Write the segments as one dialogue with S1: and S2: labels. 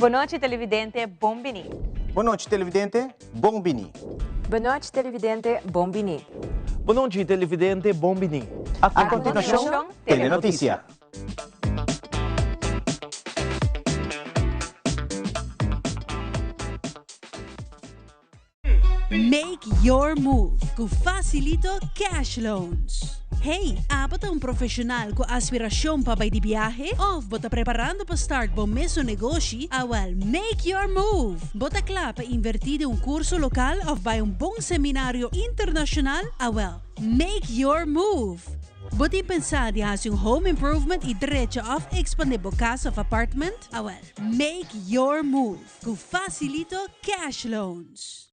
S1: Boa noite, televidente Bombini.
S2: Boa noite, televidente Bombini.
S1: Boa noite, televidente Bombini.
S3: Boa noite, televidente Bombini.
S2: A continuação, Telenotícia.
S4: Make your move com Facilito Cash Loans. Hey, bota um profissional com aspiração para ir de viagem? Ou bota preparando para start bom mesmo negócio? Well, make your move. Bota claro para invertir em curso local ou vai bom seminário internacional? Well, make your move. Bota pensar de fazer home improvement e direito of expandir a casa of apartment? Well, make your move com Facilito Cash Loans.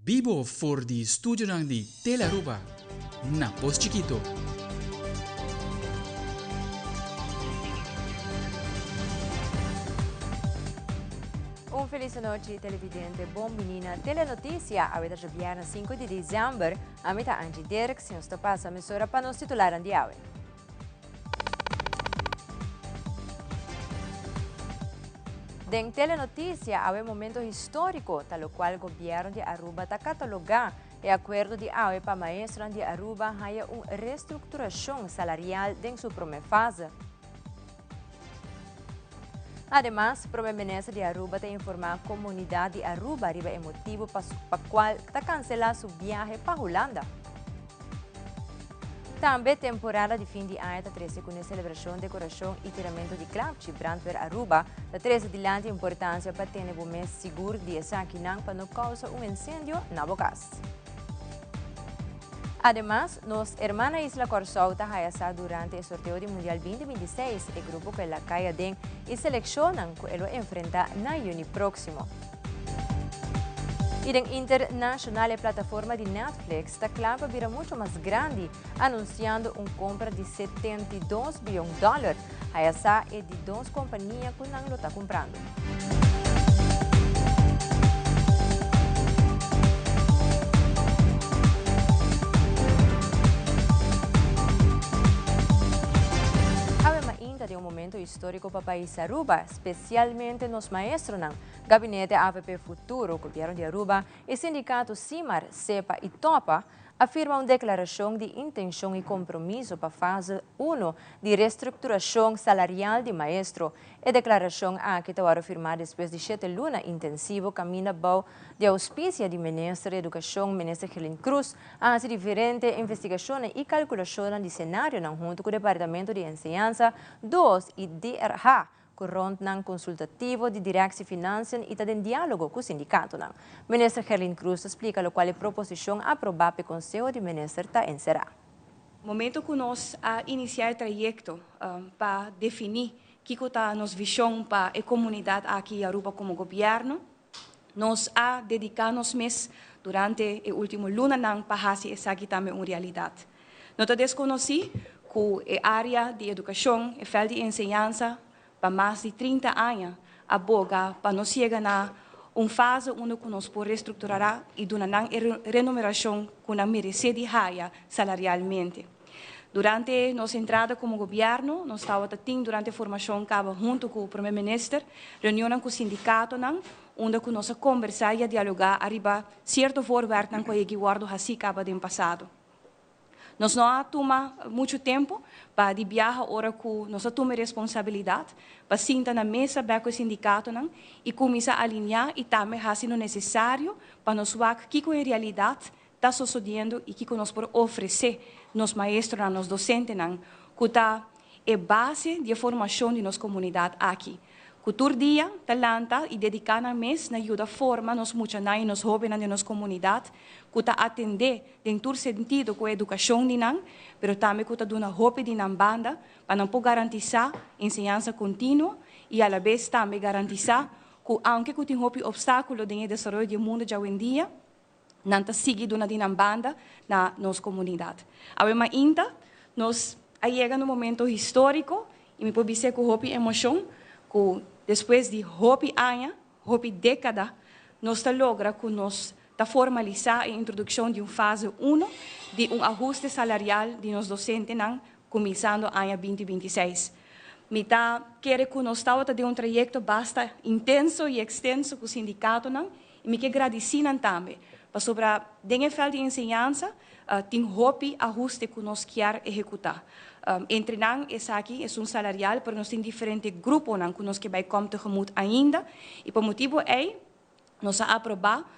S5: Vivo voor die studio di Telearuba, na Pos Chiquito.
S1: Feliz noite, televidente. Bom menina, telenotícia. A vida viernes 5 de dezembro. A meta Angie Dirk, se nos passa a emissora para nos titular de hoje. Den telenotícia, há um momento histórico, tal qual o governo de Aruba está catalogando o acordo de hoje para maestros de Aruba haya uma reestruturação salarial em sua primeira fase. Además, o primeiro-ministro de Aruba tem informado a comunidade de Aruba arriba o motivo para o qual está cancelando sua viagem para a Holanda. Também, temporada de fim de ano está trazendo com a celebração, decoração e tiramento de clapchi Brandweer Aruba, está trazendo de importância para ter um mês seguro de Saquinang para não causar incêndio na casa. Además, nossa irmã Isla Corsou está realizando durante o sorteio do Mundial 2026, o grupo que ela caia den e selecionam que ela enfrenta na Juni próximo. E a internacional plataforma de Netflix está claro para vir muito mais grande, anunciando uma compra de $72 bilhões. Essa é de duas companhias que não está comprando. De um momento histórico para o país Aruba, especialmente nos maestros. Gabinete AVP Futuro, Governo de Aruba e Sindicato CIMAR, CEPA e TOPA afirmam uma declaração de intenção e compromisso para a fase 1 de reestruturação salarial de maestro. A declaração que está firmada depois de 7 lunas intensivo caminha para de auspícia de Ministro da Educação, Ministro Helen Cruz, a diferentes investigações e calculações de cenário junto com o Departamento de Enseñanza 2 e DRH, que rondam consultativo de direção e finanças e está em diálogo com o sindicato. Ministro Helen Cruz explica o qual a proposição aprovada pelo Conselho de Ministros está encerrada.
S6: Momento que nós iniciar o trajeto para definir que está nossa visão para a comunidade aqui em Aruba como governo, nós dedicamos mês durante o último luna para fazer essa aqui também uma realidade. Nós desconhecemos que a área de educação, a feld de enseñanza, para mais de 30 anos, aboga para nós chegar na uma fase onde nós podemos reestruturar e dar uma remuneração que nós merecemos salarialmente. Durante nossa entrada como governo, nós estávamos durante a formação junto com o primeiro-ministro, reunião com o sindicato, onde nós conversamos e dialogar arriba certo voorwerp que eu guardo assim no passado. Nós não toma muito tempo para de viajar agora que nós toma responsabilidade para sentar na mesa com o sindicato e começar a alinhar e também fazer o necessário para nós ver o que em realidade está sucedendo e o que nós podemos oferecer nos maestros, nos docentes, que está a base de formação de nossa comunidade aqui. Cultura dia, talanta e dedicar na mês na ajuda forma nos muitos nos jovens de nossa comunidade, que está atender dentro do sentido com a educação de nós, mas também que está dando roupa de nós banda para não poder garantizar ensinança contínua e à vez também garantizar que aunque que tem obstáculo no desenvolvimento do mundo de hoje em dia, não está seguindo na dinambanda na nossa comunidade. Mas ainda nós chega no momento histórico e me pode dizer que houve emoção que depois de houve anos, houve década, nós logra que nós formalizar a introdução de uma fase 1 de ajuste salarial de nos docentes começando no ano 2026. Me quero que nós estamos de trajeto bastante intenso e extenso com o sindicato e me quero agradecer também. Sobre a feld de ensinança, tem hobby ajuste que nós queremos executar. Entre nós, esse aqui é salarial, mas nós temos diferentes grupos que nós vai comer tegemoet ainda. E por motivo nós aprovar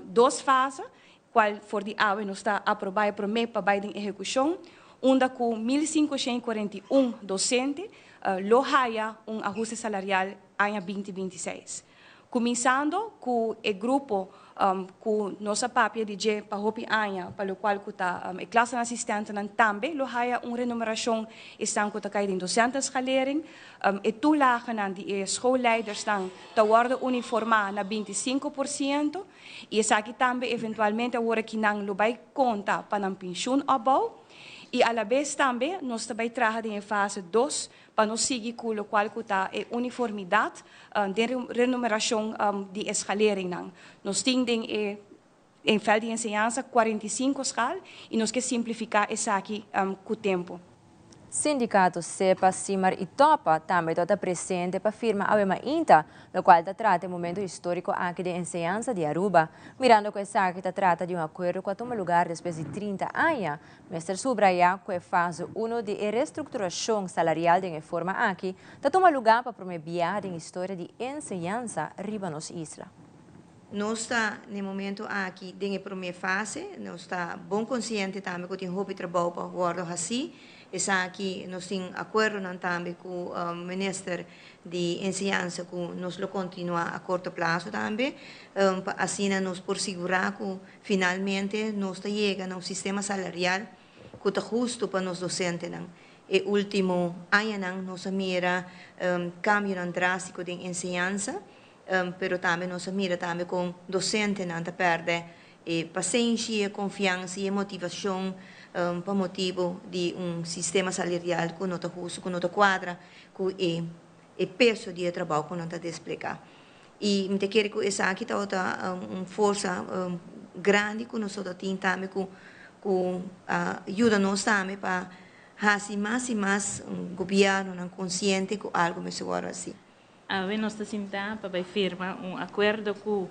S6: 2 fases, qual for de AWE nós aprovar para mim para a execução, onde com 1.541 docentes, lohaya ajuste salarial em 2026. Começando com o grupo com nossa papia de G para hopi anya, para o qual a classe de assistente também lo haya remuneração estão que está em 200 galering e toelagen de schoolleiders estão te worden uniformar na 25% e essa aqui também eventualmente agora que não lo vai conta para um pensioen opbouw. E à la vez também nós também trabalhamos em fase 2 para nós seguir com o qual está a uniformidade de remuneração de escalering. Nós temos em veld de ensinança 45 escal e nós queremos simplificar isso aqui com o tempo.
S1: Sindicato SEPA, CIMAR e TOPA também está presente para firmar a INTA, no qual trata o momento histórico aqui de ensinança de Aruba. Mirando que essa que trata de um acordo que toma lugar depois de 30 anos, Mr. Subraya, que é fase 1 de reestruturação salarial de reforma aqui, toma lugar para promover a história de ensinança riba nos isla.
S7: Nós está no momento aqui de primeira fase, nós está bem consciente também que tem hobby trabalho para guardar assim. Essa aqui nós temos acordo também com o Ministério de Ensinança que nós lo continua a curto prazo também, assim nós por segurar que finalmente nós chega a um sistema salarial que está justo para os docentes. E último ano nós mira cambio drástico de ensinança, pero também nós mira também com docentes que perde paciência, confiança e motivação por motivo de sistema salarial que não está justo, que não está quadra, com o peso de trabalho que não está desplegado. E me quero que essa aqui está uma força grande que nós temos também, que ajuda nós também para fazer mais e mais governo consciente que algo me segura assim.
S8: Nós estamos para firmar acordo que,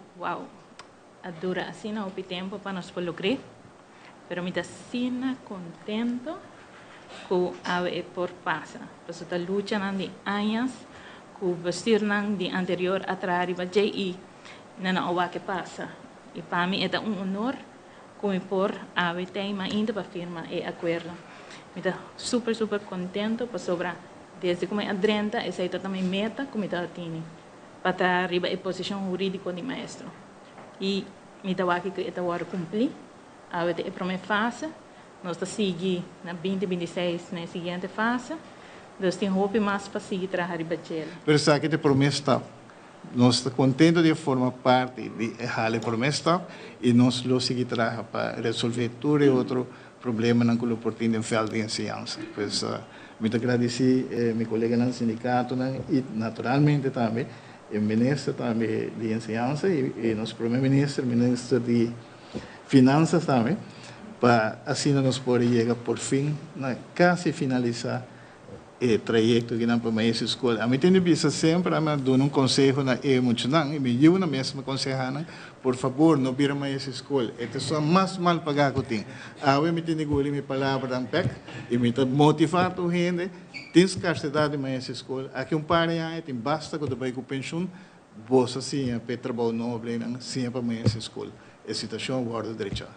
S8: dura assim o tempo para nós lograr. Pero me está contento com a por passa. Porque está luta de anos com vestir de anterior atrás para JI na o que passa. E para mim é honor como por a tema ainda para firmar e acordo. Me está super contento para sobrar desde como a 30 essa é também meta como está tendo para estar arriba a posição jurídica de maestro. E me está aqui que está agora cumprir. A primeira fase, nós estamos seguindo na 2026 na seguinte fase, nós temos hope mais para seguir trabalhar em Bachela.
S9: Mas essa aqui é a promessa, nós estamos contentes de formar parte da promessa e nós vamos seguir trabalhando para resolver todo outro problema que nós temos no feld de ensinança. Pois, muito agradecer meu colega no sindicato e naturalmente também o ministro também de ensinança e nosso primeiro-ministro, ministro de Finanças também, para assim nós podemos chegar por fim, quase finalizar trajecto que não para mais escola. A mim tem vista sempre a dar um conselho na emocional e me dio na mesma conselhana, por favor, não vira mais escola. É só mais mal pagar que tem. A mim tem que minha palavra dan pec e me motivar a gente. Tem escassidade mais escola. Aqui par de anos tem basta quando vai com pensão, bolsa sim para trabalho nobre, sim para mais escola. A situação guarda direita.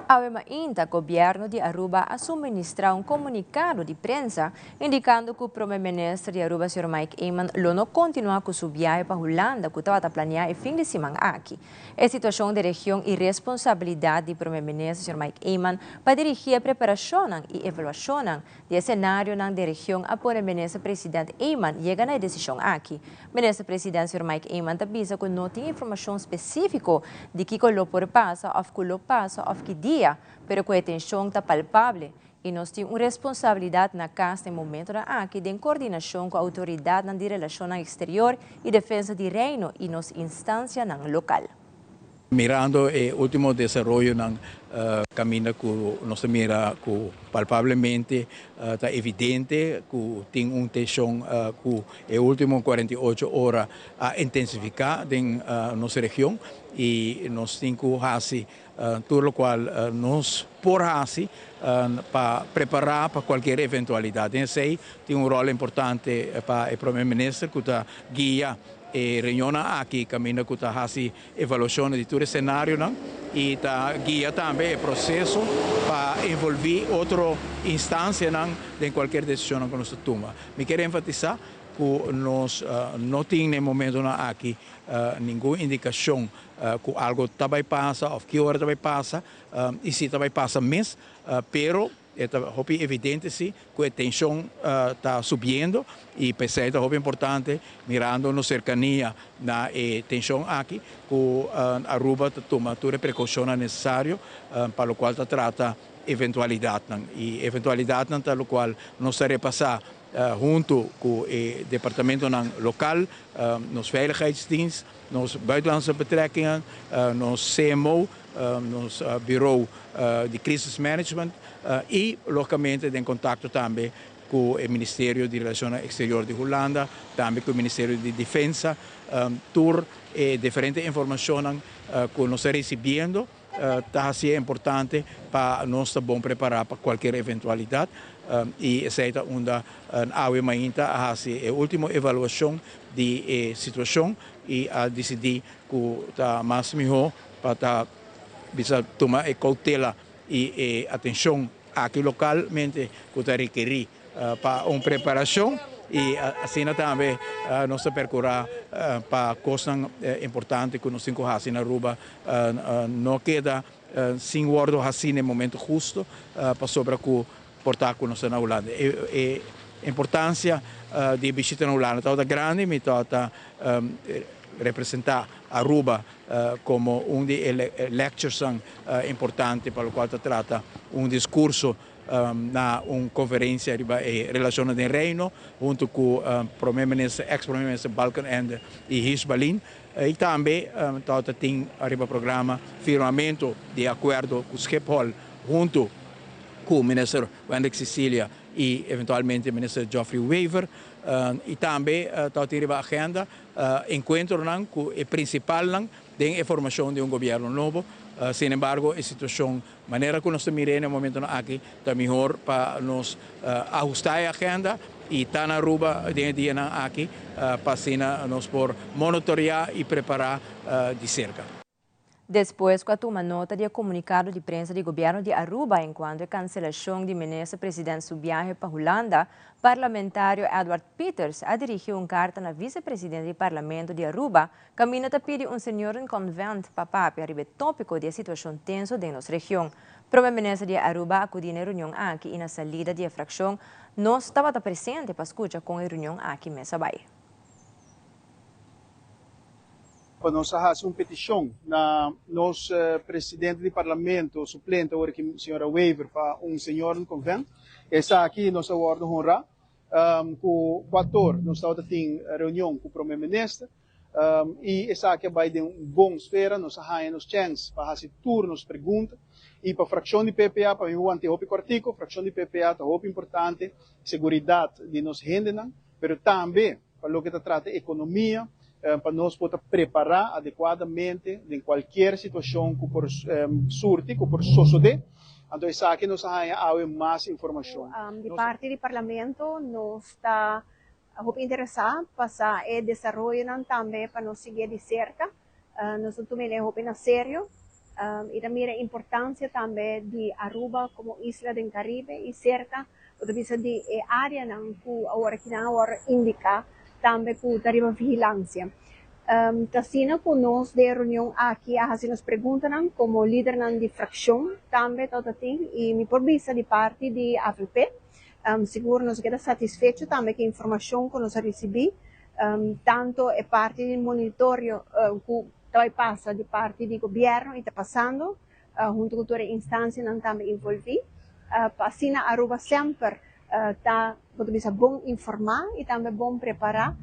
S1: Además, el gobierno de Aruba ha suministrado un comunicado de prensa indicando que el primer ministro de Aruba, Sr. Mike Eyman, no continúa con su viaje para Holanda, que estaba planeado el fin de semana aquí. La situación de región y responsabilidad del primer ministro, Sr. Mike Eyman, para dirigir preparación y evaluación del escenario de región a por el ministro presidente Eyman llega a la decisión aquí. El ministro presidente, Sr. Mike Eyman, avisa que no tiene información específica de qué lo por pasa o qué lo pasa o qué día, pero que a atenção está palpável e nós temos uma responsabilidade na casa no momento da aqui de coordenação com a autoridade de relação exterior e defesa de reino e nossa instância local.
S10: Mirando o último desenvolvimento ng caminho que nós mira que palpavelmente está evidente que tem tensão que o último 48 horas a intensificar em nossa região e nós temos que fazer tudo o qual nós por fazer para preparar para qualquer eventualidade. Esse tem rol importante para o primeiro-ministro que está guia e reunião aqui caminho que está fazendo avaliação de todo o cenário e está guia também o processo para envolver outra instância em qualquer decisão que nós tomamos. Me quero enfatizar que nós não temos no momento aqui nenhuma indicação que algo também passa ou que hora também passa e se também passa mesmo, pero é evidente sim que a tensão está subindo e pensei que é importante mirando na cercania na tensão aqui que Aruba toma toda a precaução necessária para o qual trata eventualidade e eventualidade para o qual nós será passar junto com o departamento local, nos veiligheidsdienst, nos buitenlandse betrekkingen, nos CMO, nos bureau de crisis management e localmente em contato também com o Ministério de Relações Exteriores de Holanda, também com o Ministério de Defesa, por diferentes informações que nós recebendo, está sendo importante para nós estar bom preparar para qualquer eventualidade. E essa é uma ainda a fazer a última avaliação de situação e a decidir que está mais melhor para tomar cautela e atenção aqui localmente que está requerir para uma preparação e assim também nós percorrer para coisas importantes que nós temos que fazer na Aruba não queda sem guardo assim no momento justo para sobre que portar com nós na Holanda. A importância de visita na Holanda está grande, me está representar Aruba como dos lectures importantes para o qual trata discurso na conferência de relações de reino junto com o ex-primeiro-ministro Balkenende e Hisbalin e também tem o programa firmamento de acordo com Schiphol junto com o ministro Wendell Cecília e eventualmente o ministro Geoffrey Weaver e também tem a agenda encontro com o principal de informação de governo novo. Sin embargo, a situação, a maneira que nós miramos no momento aqui, está melhor para nós ajustar a agenda e estar na Aruba dia aqui para nós por monitorear e preparar de cerca.
S1: Depois, com uma nota de comunicado de prensa do governo de Aruba enquanto a cancelação de ministro-presidente do viagem para Holanda, parlamentário Edward Peters a dirigiu uma carta na vice-presidente do parlamento de Aruba, caminho a pedir senhor em convento para papi arriba tópico da situação tensa de nossa região. O primeiro-ministro de Aruba acudiu na reunião aqui e na salida da fração não estava presente para escutar com a reunião aqui mesa baia.
S11: Nós fazemos uma petição na nosso presidente do parlamento suplente, agora que a senhora Weaver, para senhor no convento. Está aqui nossa ordem honra. Com o ator, nós estamos em reunião com o primeiro-ministro. E essa aqui vai de bom esfera, nos arranha nos chance, para fazer turnos, perguntas. E para a fração de PPA, para mim, ante hopi quartico, fração de PPA é hopi importante, segurança de nos rende, mas também, para o que trata de economia, para nós poder preparar adequadamente em qualquer situação que por surte, que por suceder. Então, isso aqui nos arranha mais informação.
S12: De parte do Parlamento, nós está interessado para o desenvolvimento também para nós seguir de cerca. Nós tomamos na sério. E também a importância também de Aruba como isla do Caribe e cerca, ou bisa de área que agora que indica também que daria vigilância. Tasina que nós de reunião aqui a fazer nos perguntas como líder de fração também todo tem e me por vista de parte de AFP, seguro nos queda satisfeito também que a informação que nós recebi tanto é parte do monitorio que também passa de parte do governo e está passando, junto com toda a instância que também envolvida. Assim, a Aruba sempre está bom informar e também bom preparar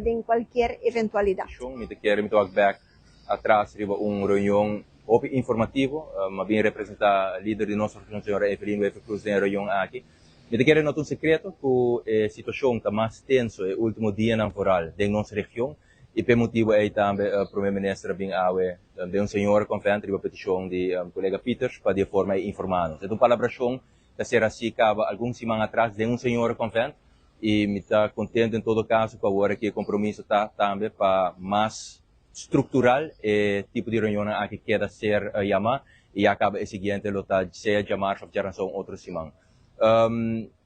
S12: de qualquer eventualidade.
S13: Me quero me back atrás de reunião informativo, mas bem representar líder de nossa organização, senhora Evelyn Weber Cruz, na reunião aqui. Me quero notar secreto que a situação está mais tensa no último dia na foral de nossa região. E por motivo aí também o primeiro-ministro bem de senhor confiante de petição de colega Peters para de forma informar-nos. Então, palabração da ser assim, acaba algumas semanas atrás de senhor confiante e me está contente em todo caso que agora que o compromisso está também para mais estrutural tipo de reunião que queda ser chamar e acaba o seguinte lotal seja chamar para geração outra semana.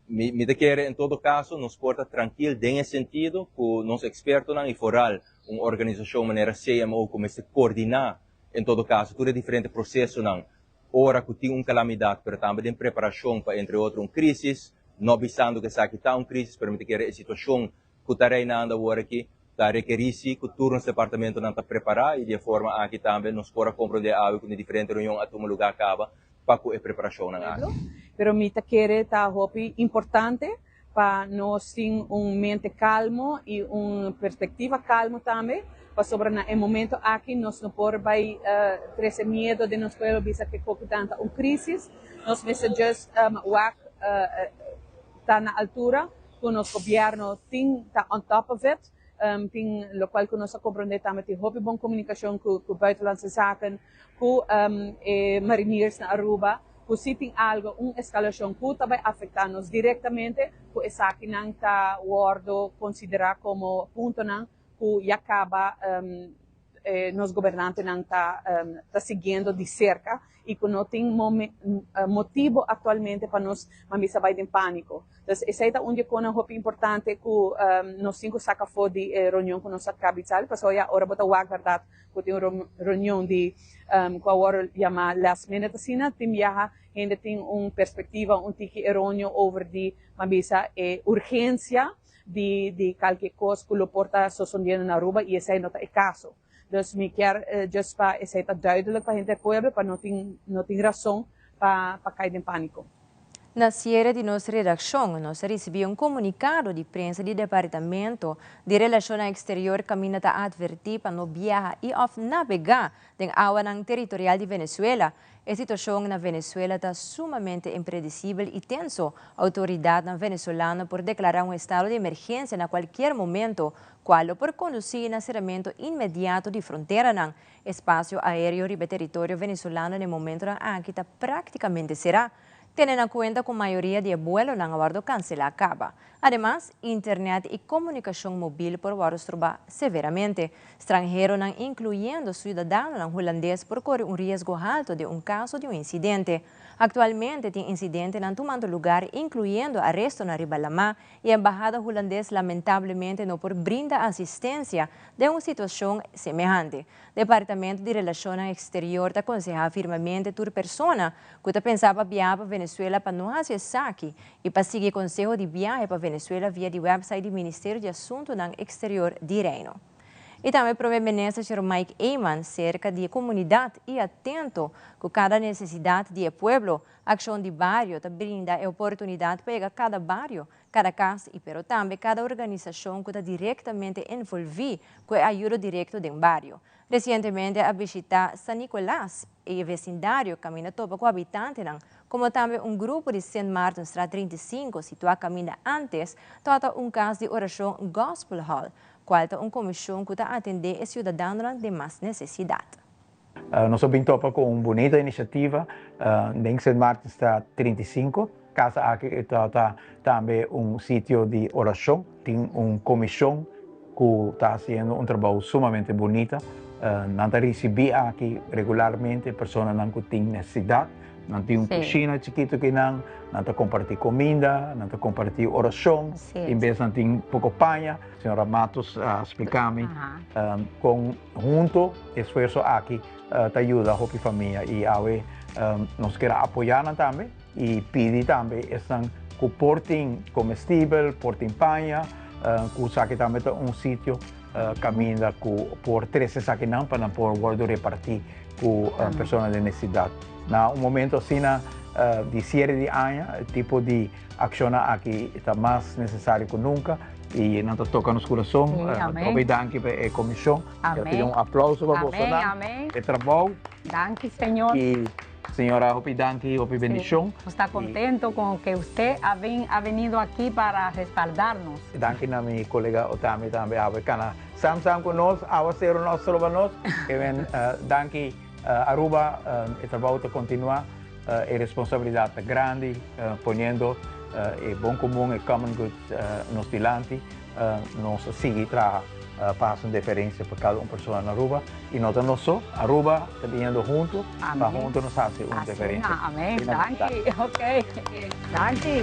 S13: Me quer em todo caso nos porta tranquilo nesse sentido que nós expertos e foral uma organização maneira CMO como se coordenar em todo caso tudo é diferente processo ora que tem calamidade mas também tem preparação para entre outros crise não visando que aqui está crise permite que a situação que está reinando agora aqui está requerisse que turnos departamento não está preparado e de forma aqui também nos pode compreender algo que diferente reunião a todo lugar acaba para a preparação
S14: pero me quer tá importante para nós ter mente calmo e perspectiva calma também, para sobre no momento aqui nós não podemos ter medo de nós poder ver que pouco tanta crise, nós precisamos estar na altura que o nosso governo tem tá on top of it, tem o qual que nós compreender também tem boa comunicação com buitenlandse zaken, com marinheiros na Aruba. Se tem algo, uma escalação que vai afetar-nos diretamente, que essa aqui não está considerar como ponto que acaba nos governantes não está seguindo de cerca e que não tem motivo atualmente para nós mamisa vai em pânico. Então, essa é uma coisa importante que nós cinco saca fora de reunião com nossa capital, porque hoje agora bota o verdade que tem uma reunião de que agora chama last minute assim, tem viaja ainda tem uma perspectiva tique errôneo over de mamisa urgência de qualquer coisa que o porta sucedendo na Aruba e esse não é o caso. Dus me quer just para esse tá duidelijk para a gente poder para não tem razão para cair em pânico.
S1: Na cierre de nossa redação, nós recebemos comunicado de prensa do Departamento de Relações Exteriores que está advertir para não viajar e navegar em água territorial de Venezuela. A situação na Venezuela está sumamente impredecível e tenso. A autoridade venezolana por declarar um estado de emergência a qualquer momento, qual por conduzir encerramento imediato de fronteira no espaço aéreo do território venezolano no momento que está praticamente será. Tendo em conta que a maioria de vuelos não aguardo cancelar acaba. Además, internet e comunicação móvel por trobar severamente. Estrangeiros, incluindo cidadãos holandeses, por correr risco alto de caso de incidente. Actualmente, tem incidente tomando lugar, incluindo arresto na Ribalamá e a embajada holandesa lamentavelmente não por brinda assistência de uma situação semelhante. Departamento de Relações Exteriores aconselha firmemente toda pessoa que pensava viajar para Venezuela para não fazer saque e para seguir conselho de viagem para Venezuela via do website do Ministério de Assuntos Exteriores de Reino. E também primeiro-ministro Sr. Mike Eyman cerca de comunidade e atento com cada necessidade de povo. A ação de barrio brinda a oportunidade para cada barrio cada casa e pero também cada organização que está diretamente envolvida com a ajuda direta do barrio. Recentemente, a visita San Nicolás e o vecindário caminha topa com habitantes, como também grupo de St. Martin Straat 35, situado caminha antes, trata caso de oração Gospel Hall, qual é comissão que está atender os cidadãos de mais necessidade.
S10: Nós também topa com uma bonita iniciativa em St. Martin Straat 35. Casa aqui está também sítio de oração, tem comissão que está fazendo trabalho sumamente bonito. Nós recebemos aqui regularmente pessoas que têm necessidade. Nós temos piscina chiquita que nós compartilhamos comida, nós compartilhamos oração, em vez de ter pouco panha. A senhora Matos explicou-me, junto, esforço aqui, te ajuda a família e nós queremos apoiar também e pedir também que portem comestível, portem panha, que aqui também é sítio caminha por 13 saques para poder repartir com pessoas de necessidade. Na momento assim de cierre de ano, tipo de ação aqui está mais necessário que nunca e nós tocamos no coração. Obrigado pela comissão. Quero pedir aplauso para você.
S15: Amém.
S10: De trabalho.
S15: Danke, Senhor.
S10: E senhora, bendição.
S15: Está contento com que você ha venido aqui para respaldarnos.
S10: Danke na minha colega Otami também. Sam conosco, a ser o nosso salvador. Danke. Aruba, o trabalho continua, é responsabilidade grande, ponendo o bom comum e common good nos diante, nós seguimos fazendo diferença para cada pessoa na Aruba e nós só, Aruba, trabalhando junto, para juntos nos fazer uma diferença.
S15: Amém, danke, ok, danke.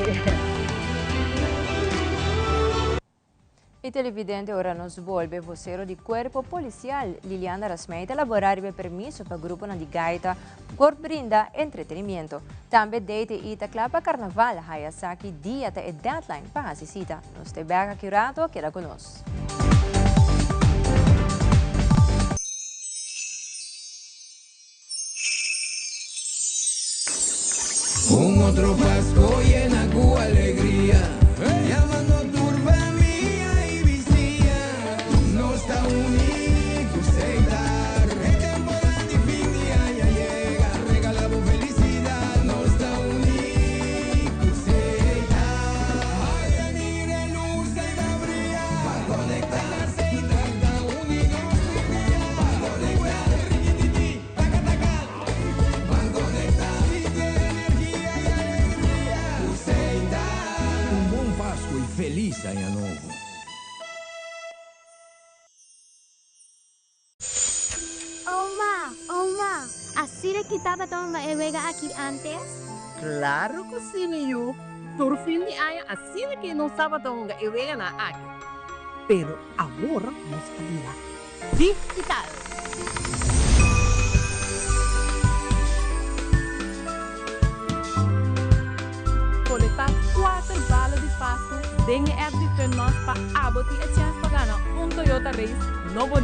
S1: E televidente ora nos volve vocero de Corpo Policial Liliana Rasmeita elaborar o permisso para o grupo de gaita por brinda entretenimento. Também deite ita clapa carnaval hayasaki dia e deadline para a visita. Nos te bega curato queda conosco.
S16: Outro Pascua llena com alegria, llamando turba mía y vicia, nos está unido aceitar, el temporada de fin de año llega, regalamos felicidad, nos está unido aceitar, ay amiga luz y Gabriel, para conectar, aceitar, está unido, para conectar, riquititi, taca taca, para conectar. Feliz Ano Novo.
S17: Oma, ¿así le quitaba toda la vega aquí antes?
S18: Claro que sim, eu. Por fim de ano, assim que não estava tão vega na aqui. Pero agora nos kabila. Digital. Coletar 4 balas de pasto. Dengue é de nós para abotir a chance para ganhar Toyota Race novo.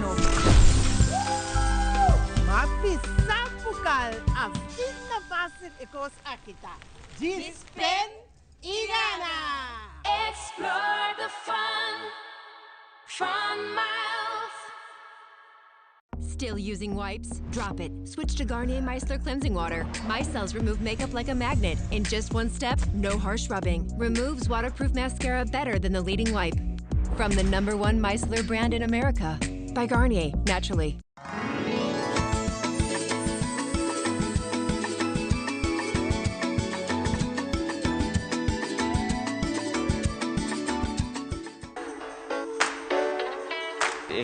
S18: Mas pisar bucal, a fita fácil e coisa aqui tá. Dispen e gana!
S19: Explore the fun miles.
S20: Still using wipes? Drop it. Switch to Garnier Micellar Cleansing Water. Micelles remove makeup like a magnet. In just one step, no harsh rubbing. Removes waterproof mascara better than the leading wipe. From the #1 micellar brand in America. By Garnier, naturally.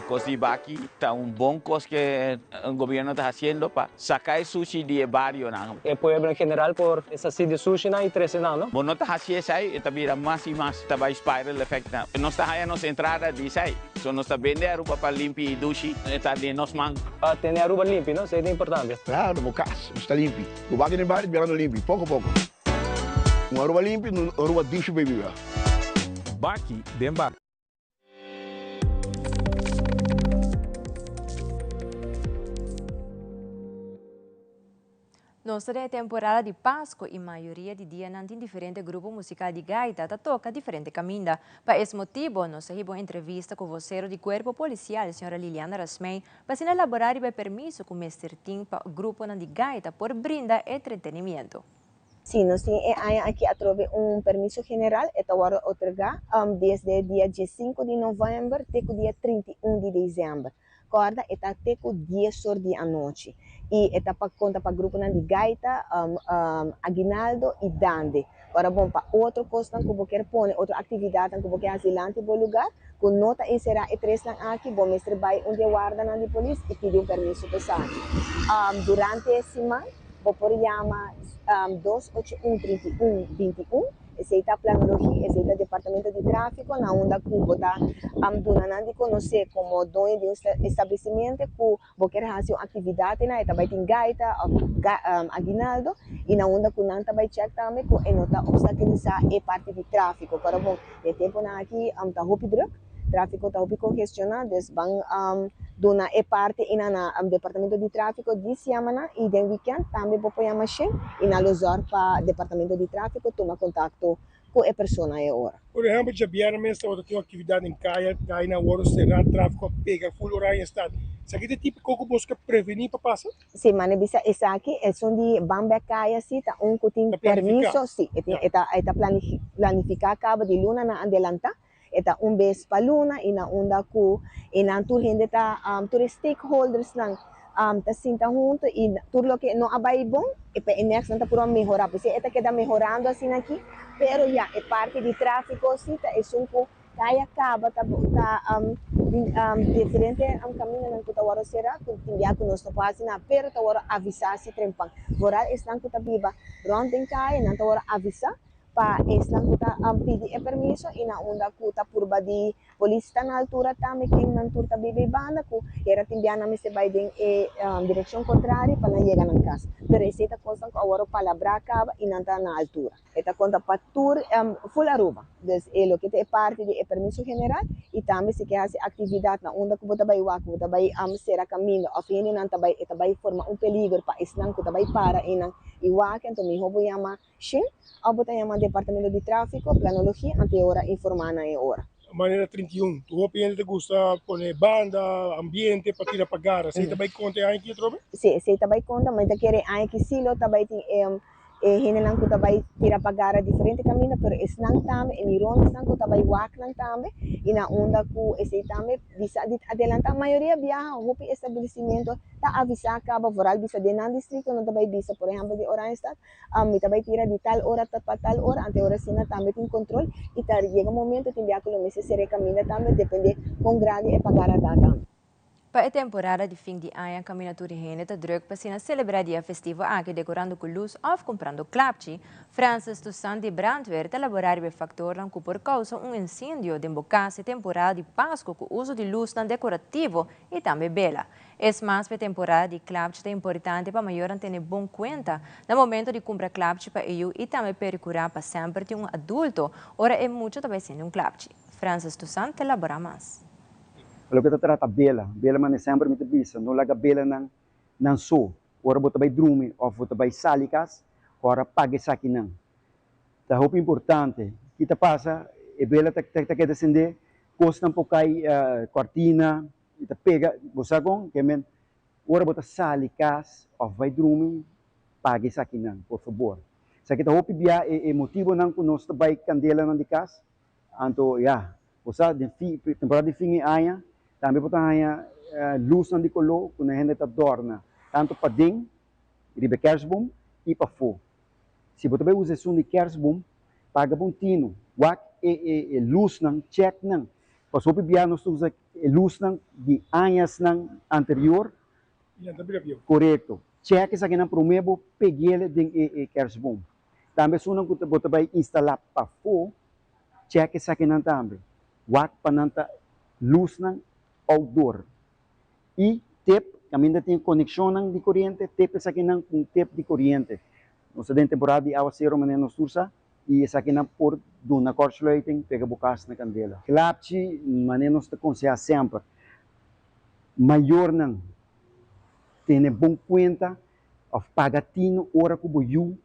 S21: Cosiba aquí está bom coisa que o governo está haciendo para sacar sushi de barrio.
S22: El pueblo en general por esa sitio sushi y 13 años.
S21: Bueno, está haciendo ahí, está viendo más y más, está va a spiral effect. No está haciendo entrada de ahí, no está vendiendo Aruba para limpiar sushi, está de nos man.
S22: Tener Aruba limpio, ¿no? Eso es importante.
S23: Claro, no caso, está limpio. O bagulho no barrio virando limpio, pouco a pouco. Aruba limpio, Aruba dish baby.
S3: Baki, den bar.
S1: Nossa temporada de Páscoa e maioria de dia não tem diferente grupo musical de gaita que toca diferente caminho. Para esse motivo, nós temos uma entrevista com o vocero de Corpo Policial, a senhora Liliana Rasmei, para se elaborar e permisso com o Mr. Tim para o grupo de gaita por brindar entretenimento.
S2: Sim, nós temos aqui a trove permisso general, que vai otorgar desde o dia 5 de novembro até o dia 31 de dezembro. Corda, está até o 10 horas da noite. E está para conta para o grupo de gaita, aguinaldo e dande. Agora, bom, para outro costa que você quer pôr, outra atividade que você quer asilante no lugar, com nota encerrar e três aqui, bom, mestre vai onde guarda na de polícia e pedir permisso para sair. Durante a semana, por chama 281-31-21, aceita a planologia, aceita o departamento de tráfico, na onda que você está de conhecer como dono de estabelecimento, que você quer fazer uma atividade, está vai ter gaita, aguinaldo, e na onda que não está vai check também, que não está obstaculizar a parte de tráfico. Agora, bom, o tempo aqui está muito druk, tráfico está muito congestionado, então, dona é parte no departamento de tráfico de semana e de weekend também vou pôr a machine e na lozor para departamento de tráfico toma contato com a pessoa aí hora.
S4: Por exemplo, já vieram mesmo outra tem atividade em caia, daí na hora será tráfico pega full horário em estado. Isso aqui é tipo que busca prevenir para passar?
S2: Sim, mas bisa essa aqui é só de bamba caia sim, tá que tem permisso sim, está planificar acaba de luna na adelanta. Eta vez para luna e na onda ku e na tur gente tá tur stakeholders lang tá sinta junto e tur lo que não abai bom e pe next nanta puro melhorar porque eta queda mejorando assim aqui pero já é parte de tráfico sim tá é sunco kaya acaba tá diferente caminho não kuta waro será ku tinha ku nos passa na pero tá waro avisar se trempang moral estão kuta biba ronden kaya nanta waro avisar pa islang kuta pidi permiso ina onda kuta purba di polista na altura tami king nantur ta bibi banda ku era timbiana me se Biden direction contraria para llegar ng casa pero esta cosa ko awaro palabra acaba inanta na altura esta conta patur full aruba des lo que te parte de permiso general e também se quer fazer atividade na onda ku bota bay wa ku bota bay será caminho of ini nanta bay eta bay forma peligro pa islang kuta bay para inang iwaken to mi hobo yama shin abota yama departamento de tráfico planologia ante hora informana e hora
S4: maneira 31 tu opinião te gusta poner banda ambiente para tirar pagara se também conta aí que trobe
S2: se também conta mas te quer aí que silo também tem hinelang ko tabay tira pagara diferente caminho pero isnang tame emiron isnang ko tabay wak nang tame inaunda ko ese tame bisa adelanta maioria viaja hupi estabelecimiento ta avisa acaba voral bisa de nan distrito no tabay bisa por ejemplo de Orange Stat mi tabay tira de tal hora tal hora ante hora sina tame tin control e tar llega momento tindia ko lo mese sere caminho tame depende con grade e pagara data.
S1: Para a temporada de fim de ano, a caminhatura está druk para se celebrar dia festivo aqui, decorando com luz ou comprando clapchi. Francis Toussaint de brandweer elaborar o factor que por causa incêndio de embocase temporada de Páscoa com uso de luz não decorativo e também bela. Es mais para a temporada de clapchi é importante para maior ter bom conta no momento de comprar clapchi para eu e também procurar para sempre ter adulto, ora é muito também sendo clapchi. Francis Toussaint elabora mais.
S5: Kalau kita trata bela mana sempre me bisa, não laga bela nang so, ora bota bay drumi, ou bota bay salikas, ora pague sakinang. Tá roupa importante, kita passa e bela tak kita sende, costa um poucai cortina, kita pega, bosagong, que men, ora bota salikas, ou bay drumi, pague sakinang, por favor. Sa kita roupa biya e motivo nang kunos bay candela nang dikas, anto ya, bosa de temporada de fim aya. Também pode ter luz de color quando a gente adorna, tanto para dentro, de kerstboom e para fora. Se você usa som de kerstboom, paga bom tino, wak e luz não check não. Para sob biar nós usa luz não de anos não anterior. Correto. Check essa aqui não prometo peguei ele de kerstboom. Também se não você vai instalar para fora, check essa aqui não também. Wak para não luz não outdoor. E tape, kami na tem conexão de corrente, tape sa kinang kung tape de corrente. No sa den temporada de awa zero manen nos tursa, e sa kinang por do na corchlighting, pega bukas na candela. Clapchi, manen nos te conseja sempre, maior nang, tem bom conta, of pagatino ora que boiu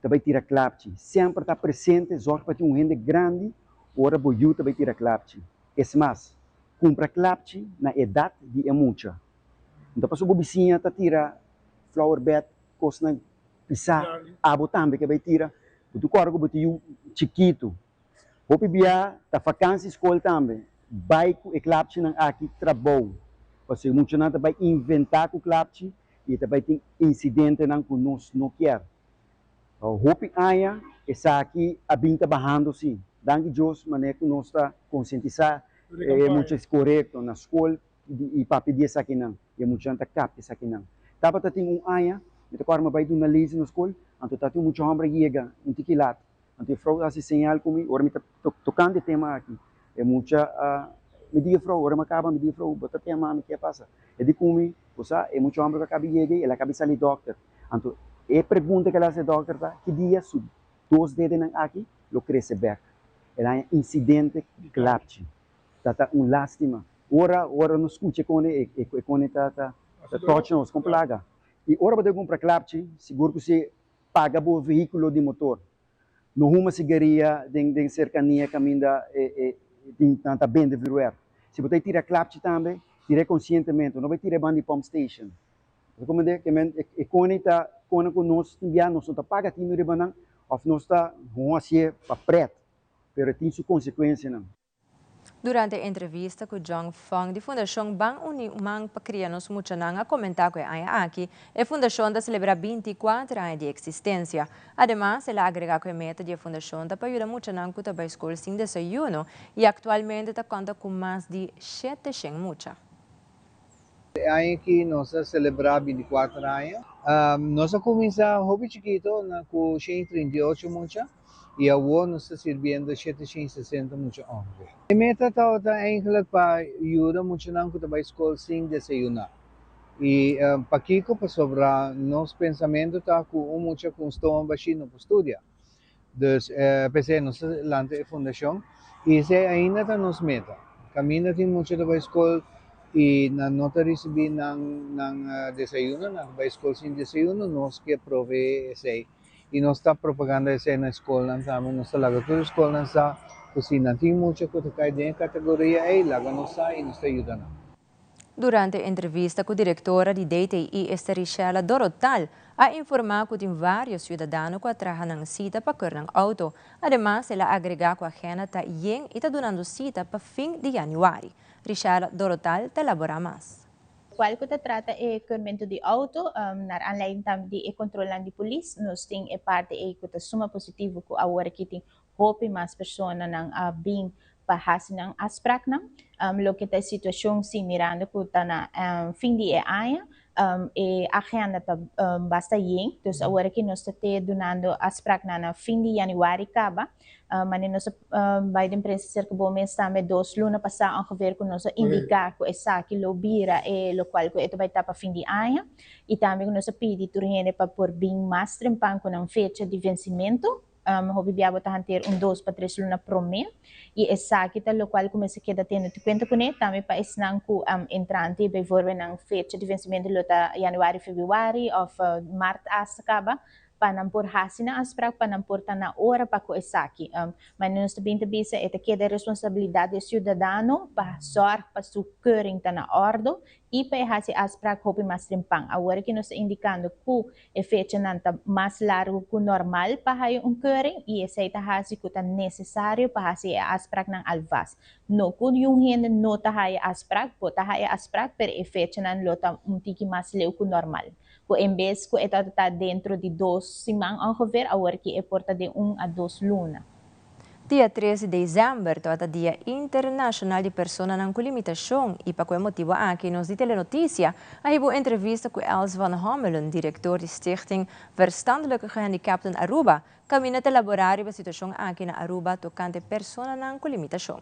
S5: também tira clapti. Sempre está presente, zorga para ter gente grande, ora boiu também tira clapti. É mais, compra clapti na idade de emucha. Então, passou a vizinha tá tira flower bed, coisa na pisar, abo também que vai tira. Tu corre com o chiquito. Hopi bia, tá vacância escola também. Vai com o clapti na aqui trabalho. Porque muito não vai inventar com o clapti e também tem incidente não que nós não quer. Hopi aya, essa aqui a binta barrando sim. Danke Deus, mané que nós está conscientizar é muito correto na escola e para pedir essa aqui não. E muito gente capta essa aqui não. Tava tá tem aya, então agora vai do na lise na escola, então tá tem muito homem chega, tiquilat. Então frau assim sinal comigo, ora me tá tocando o tema aqui. É muita me diga frau, ora me acaba me diga frau, bota tema me que passa. É de comigo, posa é muito homem que acaba chega, ela acaba sair doctor. Então é pergunta que ela se doctor tá, que dia sub 2 dedos aqui, lo cresce back. Ela é incidente clapti. Tá lástima. Ora não escute com ele tá tocha nos com plaga. E ora para comprar clapti, seguro que você paga o veículo de motor. No uma cigaria de cercania caminha tem tanta bem de viruer. Se você tira clapti também, tira conscientemente, não vai tirar bandi pump station. Recomendo que quando está com nós enviar nós não paga tino de banana, ou nós está com assim para preto, pero tem sua consequência não.
S1: Durante a entrevista com John Fong, da Fundação Bang Unimang Pacrianos Muchananga, comentou que aqui a Fundação da celebra 24 anos de existência. Además, ela agrega que a meta da Fundação para ajudar Muchananga a escola sem desayuno e atualmente está conta com mais de 700 mucha.
S6: Aqui nós celebramos 24 anos. Nós começamos hobby chiquito com 138 mucha. E agora nós estamos servindo 760 mucha homens. A meta está eigenlijk para ajudar muito não que a escola sem desayunar. E para Kiko, para sobrar nosso pensamento está com mucha com estômago baixinho para estudar. Dus pensei nós lante a fundação e isso ainda está nos meta. Caminha tem muito da escola e na nota recebi ng desayuno na escola sem desayuno nós que prove esse. E nós está propaganda essa na escola, nós está lá toda a escola sa kusina tem muito que cai dentro categoria A, lá nós está e nós está ajudando.
S1: Durante a entrevista com a diretora de DTI, Richela Dorotal, a informar que tem vários cidadãos que trabalham na cita para correr auto. Además, ela agrega que a agenda está e está dando cita para fim de janeiro. Richela Dorotal te elabora mais.
S7: Qual que trata é corrimento de auto, na aanleiding tam de controlan de polis, nós tem parte é que suma positivo que agora que tem hope mais pessoas nang bing pahasi ng asprak nang lo que tá situação sim mirando que tá na fim de ano e agenda tá basta yeng, dus agora que nós tá donando asprak na fim de januari kaba. Maneno sa Biden presidente que bom mês também 2 luna passar ongeveer que nós indicar que essa que lobira e lo qual que ito vai estar para fim de ano e também que nós pedi turhene para por bem mais trempang com a fecha de vencimento. Hobby biabo tahan ter 2 para 3 luna prome e essa kita lo qual começa a queda tendo te conta com ele também para esnang ku entrante by vorbe ng fecha de vencimento lota January February of March acaba panampur hasina asprak panampur na hora para ko esaki mas nós também bisa eta queda responsabilidade do cidadão para sorg para sukering na ordo e para hasi asprak hopi mas rimpang agora que nós indicando ku e fecha nanta mais largo que normal para hayo kering e essa ita hasi ku ta necessário para hasi asprak ng alvas no kun yung hen no ta haya asprak po ta haya asprak per e fecha nan lota tiki mas leu ku normal ko em vez ko ito está dentro de 2 simang ongeveer agora que é porta de 1 a 2 luna.
S1: Dia 13 de dezembro, é Dia Internacional de Pessoas com Limitação e para que motivo aqui nos de telenotícia, a hibo entrevista com Els van Homelen, diretor de Stichting Verstandelijke Gehandicapten Aruba, caminha te laboratório para a situação aqui na Aruba tocante pessoas com limitação.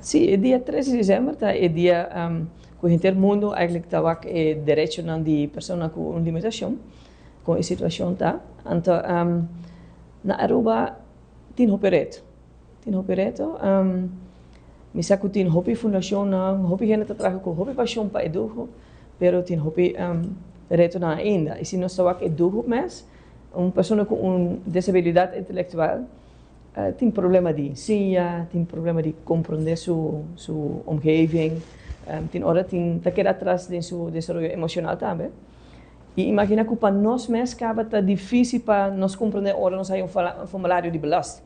S8: Sim, dia 13 de dezembro é dia que o intermundo eigenlijk tawak é direito de pessoas com limitação, com a situação tá. Então, na Aruba tin hopereto, misa ko tin hopi fundação na hopi gente trabalha com hopi paixão para educo, pero tin hopi retornar ainda. E se nós estamos aqui do mês, uma pessoa com disabilidade intelectual tem problema de ensino, tem problema de compreender sua omgeving, tem hora tem que ir atrás de seu desenvolvimento emocional também. E imagina que para nós mesmos é difícil para nós compreender hora nós temos formulário de belasting.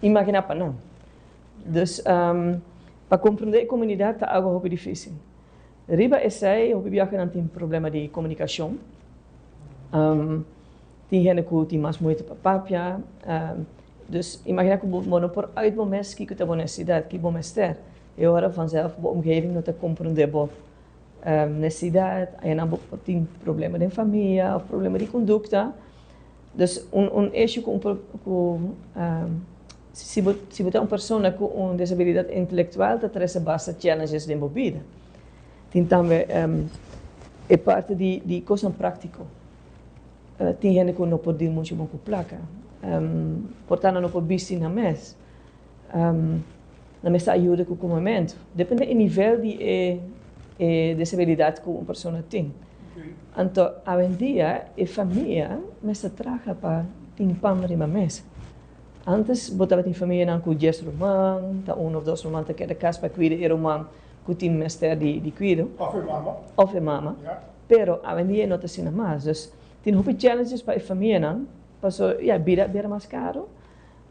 S8: Imagina para não. Então, para compreender a comunidade é algo muito difícil. Riba eu não tem problema de comunicação. Tem gente que tem mais muito para papia. Dus imagina que você por uit momento que você necessidade, que você ter. E agora vanzelf a omgeving não te compreender necessidade, aí não tem problema de família, problema de conduta. Dus issue se você é uma pessoa com uma disabilidade intelectual, você tem bastante challenges de vida. Tem também é parte de coisa prática. Tem gente que não pode muito com placa. Portanto, não pode vestir na mesa. Na mesa ajuda com o momento. Depende do nível de disabilidade que uma pessoa tem. Então, hoje em dia, a família mesa traga para ter pão na mesa. Antes, botava a família com 10 irmãos, 1 ou 2 irmãos que era casa para cuidar do irmão que tinha mestre de cuidado. Of a mama. Pero, hoje em dia, não está sendo mais. Então, tem muitos challenges para a família, passou, bira mais caro.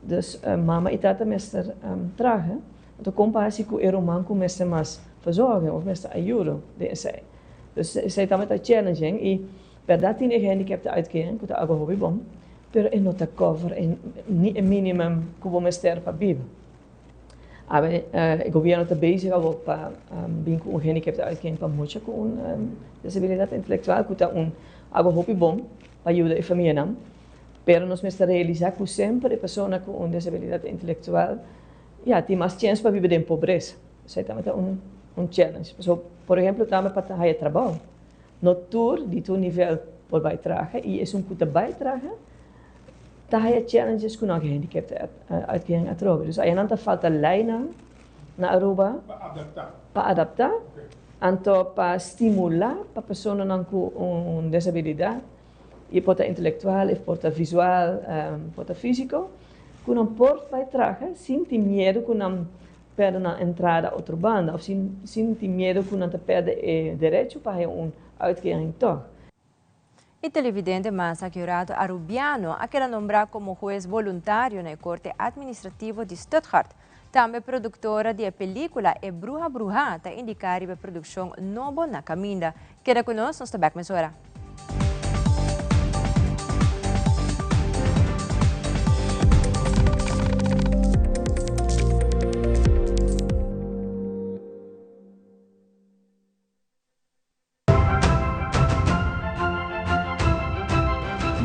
S8: Dus mama e tata mestre traga. Então, compara-se com o irmão que mestre mais verzorgen of mestre ajuda. Dus zij também está challenging e verdade tem gehandicapte uitkering, que está algo hobby bom, pero é não está cover em minimum que o mestre para viver. O governo está bezig para vir com gehandicapte uitkering para muita com disabilidade intelectual, que está algo hobby bom para ajudar a família. Pero nós mestre realizar que sempre a pessoa com disabilidade intelectual tem mais chance para viver em pobreza. Isso também está challenge. So, por exemplo, também para ter trabalho. No tour, de tu nível por beitragen, e é que beitragen, ter challenges que não gehandicapte uitkering atrogen. Dus aí não falta lijnen na Aruba para adaptar, então para estimular para pessoas com disabilidade, e pode intelectual, e pode visual, pode físico, que não pode beitragen, sem ter medo que não perde na entrada a outra banda, ou sem ter medo que não perde o direito para uitkering toch.
S1: E televidente Masa Curado Arubiano, aquela nombrada como juez voluntário na Corte Administrativa de Stuttgart. Também produtora de película e Bruja Bruja, está indicar a produção nova na caminda. Queda conosco, nós estamos agora.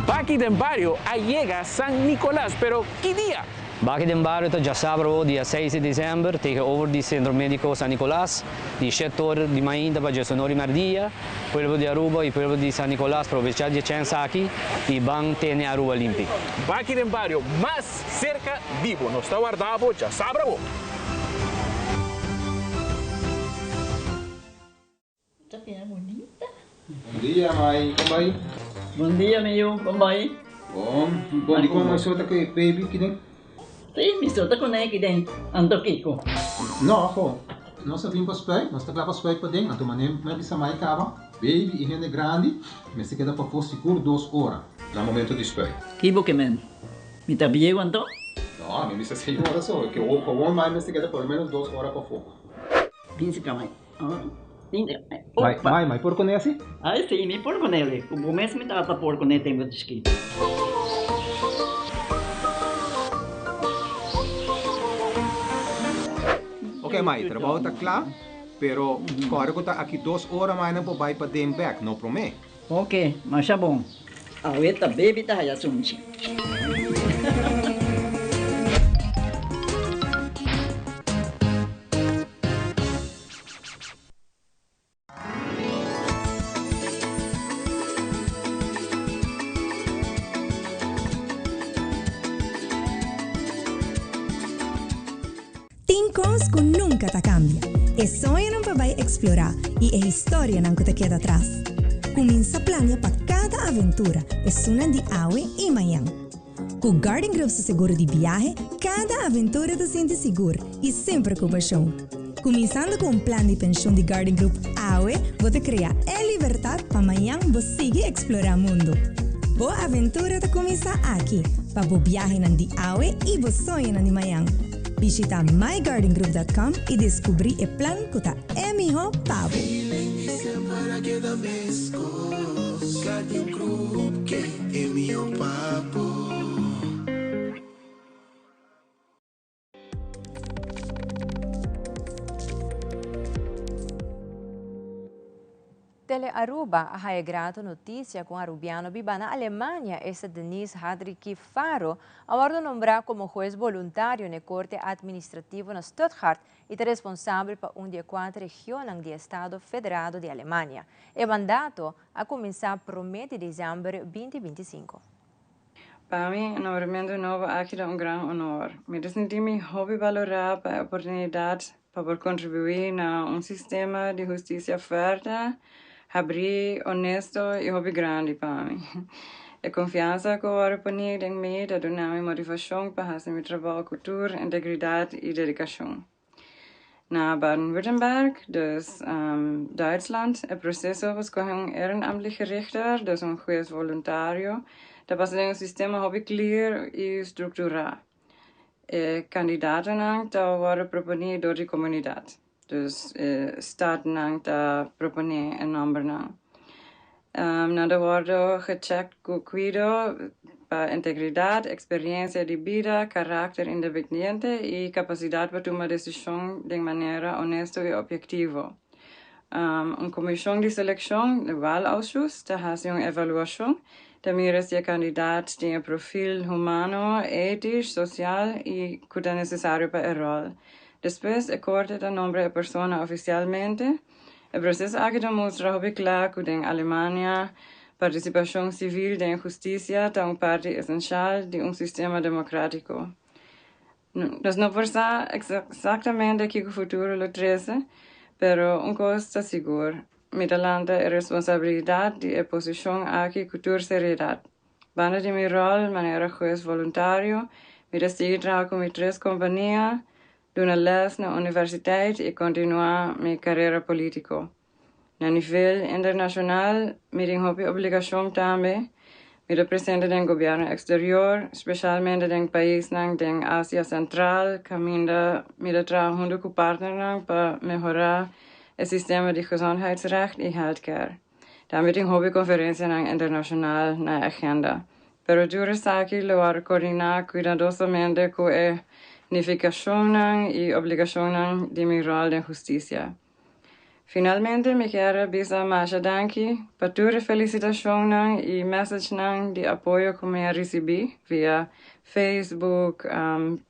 S3: Baki del Barrio llega a San Nicolás, pero ¿qué día?
S22: Baki del Barrio está ya sábado, dia 6 de dezembro, tegenover die Centro Médico San Nicolás, die 7 horas de manhã para Gesonori Mardia, pueblo de Aruba e pueblo de San Nicolás, provincia de Chensaki, e van ter Aruba Olímpico.
S3: Baki del Barrio, más cerca vivo, no está guardado, ya sábado.
S9: Está bien bonita.
S11: Bom dia, mãe. Como vai?
S9: Bom dia, meu. Como vai?
S11: Bom. Bom, di como sota que baby que tem?
S9: Sim, me sota com ele que tem. Ando Kiko.
S11: Não, ako. Nós vim para spray, nós tá para spray para dentro. Então, manem, mas essa mãe cava. Baby e gente grande, mas se queda para for seguro 2 horas. No momento de spray.
S9: Kibo que men. Me tá bem quanto?
S11: Não, a mim me está 6 horas só. Que o com mais se queda pelo menos 2 horas para fogo.
S9: Pince camai.
S11: Mai, por con esse?
S9: Ah, sim, me por com ele. O começo me estava por com ele, tem muito escrito.
S11: Ok, Mai, o trabalho está claro, pero agora que está aqui 2 horas mais não pode ir para dentro back, não promete?
S9: Ok, mas é bom. A outra baby está aí assunto.
S12: Coisas que nunca te cambia. É sonho não vai explorar e é história não que te queda atrás. comienza a planear para cada aventura. Es una de Awe y Mayang. Con Garden Group su seguro de viaje, cada aventura te siente seguro y sempre con pasión. Comenzando con un plan de pensión de Garden Group Awe, vos te crea libertad para mañana vos sigue explorar mundo. Vos aventura te comienza aquí, para vos viaje en de Awe y vos sueño en Mayang. Visita mygardengroup.com y descubrí el plan que está mejor para vos. Garden Group, que es mi papo.
S1: Tele Aruba ha regrado notícia com arubiano viva na Alemanha, esse Denise Hadriki Faro, agora nombrado como juez voluntário na Corte Administrativa na Stuttgart e é responsável por de 4 regiões do Estado Federado de Alemanha. O mandato a começar promete dezembro 2025.
S13: Para mim, o nomeamento novo aqui é grande honor. Me senti hobby valorar a oportunidade para contribuir a sistema de justiça forte, abrir, honesto e hobby grande para mim. A confiança que eu agora ponho em mim dá uma motivação para fazer meu trabalho, cultura, integridade e dedicação. Na Baden-Württemberg, dus Duitsland, o processo busca ehrenamtliche Richter, dus juez voluntário, da passa sistema hobby clear e estruturado. Kandidaten da worden proponeerd door de comuniteit. Dus staten da proponeerd een nummer. Da worden gecheckt cuido para integridad, experiencia de vida, carácter independiente y capacidad para tomar decisión de manera honesta y objetiva. Una comisión de selección, de Wahlausschuss, da hace una evaluación. Da mira si el candidato tiene perfil humano, ético, social y que es necesario para el rol. Después, el corte da nombre a persona oficialmente. El proceso aquí demuestra muy claro que en Alemania participación civil de justicia es una parte esencial de un sistema democrático. Nos no pasa exactamente qué futuro lo trae, pero un cosa está seguro. Middelanden en responsabilidad de posición aquí cultura seriedad. Banda de mi rol, manera juez voluntario, me decidí trabajar con mis 3 compañías, de una les na universidad y continuar mi carrera política. A nivel internacional, me tengo obligación también, me represento en el gobierno exterior, especialmente en países de Asia Central, camino me trabajo junto con partners para mejorar el sistema de gezondheidsrecht y healthcare. También tengo hobbyconferencias internacional en la agenda. Pero yo aquí lo voy a coordinar cuidadosamente con la unificación y obligación de mi rol de justicia. Finalmente, me quiero bisa Masha Danki por tu felicitación y mensajes de apoyo que me recibí via Facebook,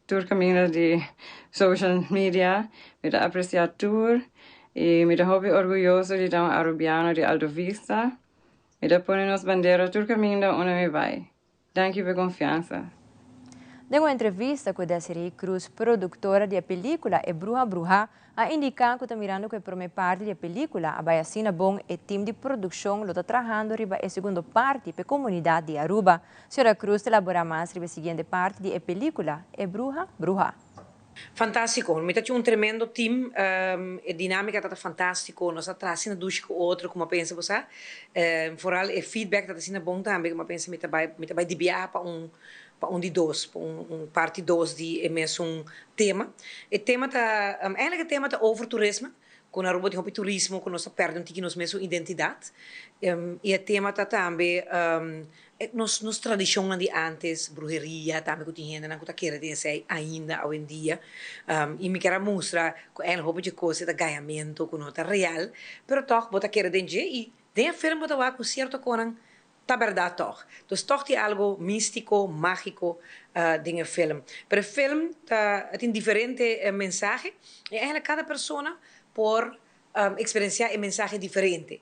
S13: tu camino de social media, me da apreciar tu. Y me da hobby orgulloso de dar un arubiano de Alto Vista. Me da ponernos bandera todo camino onde me vai. Danke por confiança.
S1: De uma entrevista com Desiree Cruz, produtora da película E Bruja Bruja, a indicar que está mirando que a primeira parte da película, a Baiacina Bom e time de produção está trabalhando riba a segunda parte para a comunidade de Aruba. Senhora Cruz elabora mais riba a seguinte parte da película E Bruja Bruja.
S14: Fantástico, mi piace un tremendo team, e dinamica è fantastico, non sta trassina duci con altro come pensa você, vooral il feedback dat is in bom também, come pensa mi vai di via pa un di dos, pa un parti dos di e messo un tema. E tema ta eigenlijk het tema ta over toerisme. Com a Aruba tem turismo, com nós perdemos aqui nossa mesma identidade. E o tema tá também nos tradições de antes, brujeria, também que tinha ainda, que queira dizer ainda hoje em dia. E me quero mostrar que é um de coisa de ganhamento, que não é real, mas toch, bota queira dizer e tem filme bota lá com certo conan, tá verdade toch. Dus toch tem algo místico, mágico em filme. Pero o filme tem diferente mensagem e eigenlijk cada pessoa por experienciar um mensagem diferente.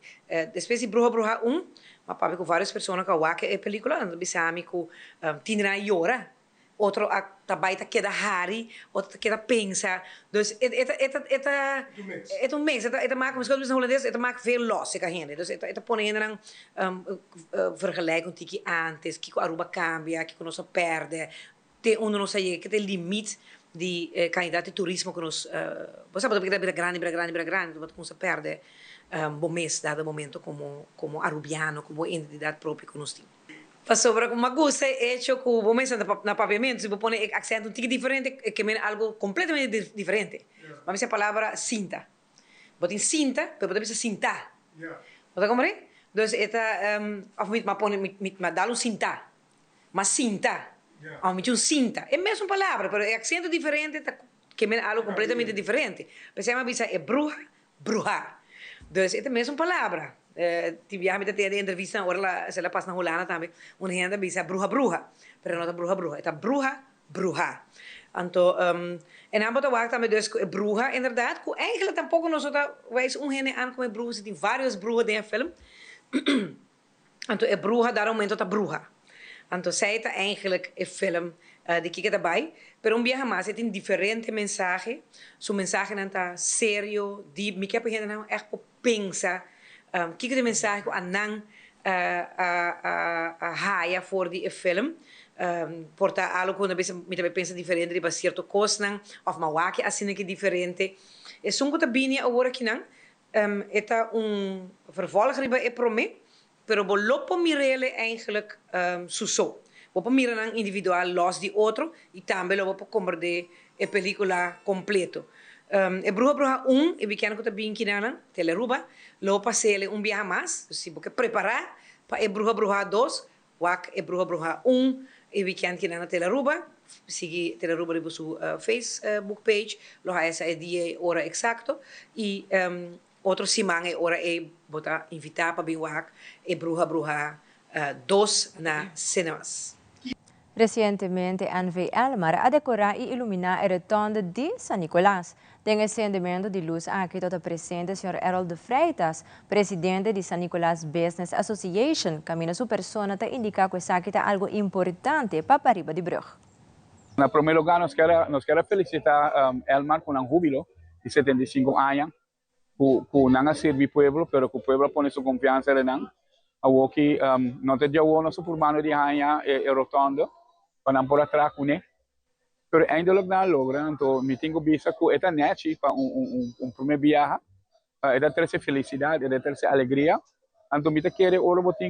S14: Depois de Bruja Bruja 1, mas papi com várias pessoas que waken a película, and bisami com 10 horas. outro também queda hari, outro queda pensa. Dus het een mix. Het maakt misschien dus Hollands, het maakt veel los ik hen. Dus het pone dan vergelijking tiki antes, kiko Aruba cambia, kiko nos perde. Te onde nos aí que tem limite de quantidade de turismo que nos você pode pegar grande, mas como se perde bom mês dado momento como arubiano, como identidade própria que nós temos. Sobre uma gusta hecho com bom mês na paviamento, se põe acento um tique diferente, que é algo completamente diferente. Vamos a palavra cinta. Botem cinta, pero pode ser cinta. Você compreende? Então eta of mit ma dar cinta. Mas cinta. Ou mit cinta. É a mesma palavra, pero é acento diferente, que é algo completamente diferente. Pensamos bisa é bruja. Então é a mesma palavra. Tivemos a entrevista agora se ela passa na Holanda também, uma gente bisa bruja, pero não é bruja, é bruja. Então, en ambos wacht também dus bruja, inderdaad, que eigenlijk tampouco nós wijs gente aan como bruja, tem vários brujas dentro do filme. Então, é bruja, dar momento tá bruja. Então, zij tá eigenlijk é film de que daarbij, pero dia mais tem diferente mensagem, sua mensagem não tá sério, deep, me quer gente não echt op pensa. Kijk de mensagem aan a haia voor die film. Porta algo quando me pensa diferente de certo coisa of mawaki assim que diferente. É só que bem agora que não. Eta vervolg riba é prome, pero bolopo mirele eigenlijk suso. Bopo miran individual los de outro e também lo bopo comer de a película completo. E bruja 1, e pequeno que bem que não, teleruba, lo passei dia mais, se você preparar para e bruja 2, wak e bruja 1, e pequeno que não teleruba, siga teleruba de seu Facebook page, lo ha essa dia hora exacto e outro semana é hora e botar invitar para bem wak e bruja 2 na cinemas.
S1: Recientemente, Anve Elmar ha decorado y iluminado el rotonda de San Nicolás. Den encendimento de luz aquí está presente el Sr. Errol de Freitas, presidente de San Nicolás Business Association. Camina su persona te indica que esa es algo importante para arriba de Brugge.
S3: En primer lugar, nos quiero felicitar Elmar con un júbilo de 75 años, que no sirve al pueblo, pero que el pueblo pone su confianza en él. Aquí no te llevó nuestro mano de años el rotondo, para por atrás con él. Pero ainda logra, então me tenho visto que esta net para primeiro viaje, esta terceira felicidade, esta terceira alegria. Então me quero agora botar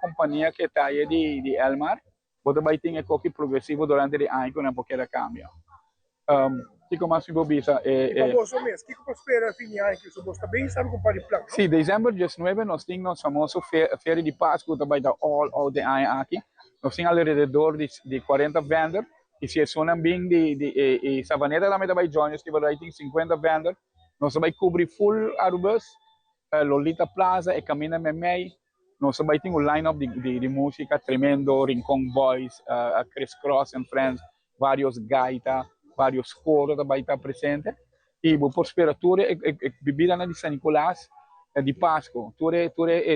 S3: companhia que está aí de Elmar, botar vai ter que progressivo durante o ano que não pode cambiar. Que como assim vou ver
S4: e vamos o mês, que você espera fim de ano que você está bem sabe com o plano?
S3: Sim, dezembro 19 nós temos nosso famoso feira de Páscoa que vai dar all the ano aqui. Nós temos alrededor de 40 vendors. E se sonam bem de Savaneta também vai join, que vai ter 50 vendors. Nós vamos cobrir full Arubas, Lolita Plaza e Camina Memei. Nós vamos ter line-up de música tremendo, Rincon Boys, Chris Cross and Friends, vários gaita, vários coros vai estar presente. E por esperar tudo bebida de San Nicolás, de Páscoa, tudo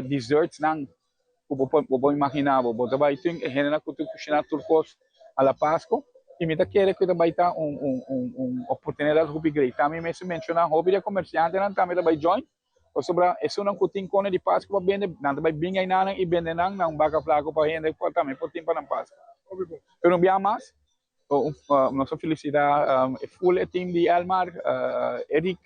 S3: desserts não. Vou imaginar, vou vai ter gente que cozinha turcos a la Páscoa. E me quer que vai ter oportunidade de grande. Também me menciona hobby de comerciante, também vai join. Ou sobre isso não tem cone de Páscoa para vender, não vai bem aí nada e vender não vaca flaco para vender também por tempo na Páscoa. Pero um dia mais, nossa felicidade full team de Elmar, Eric,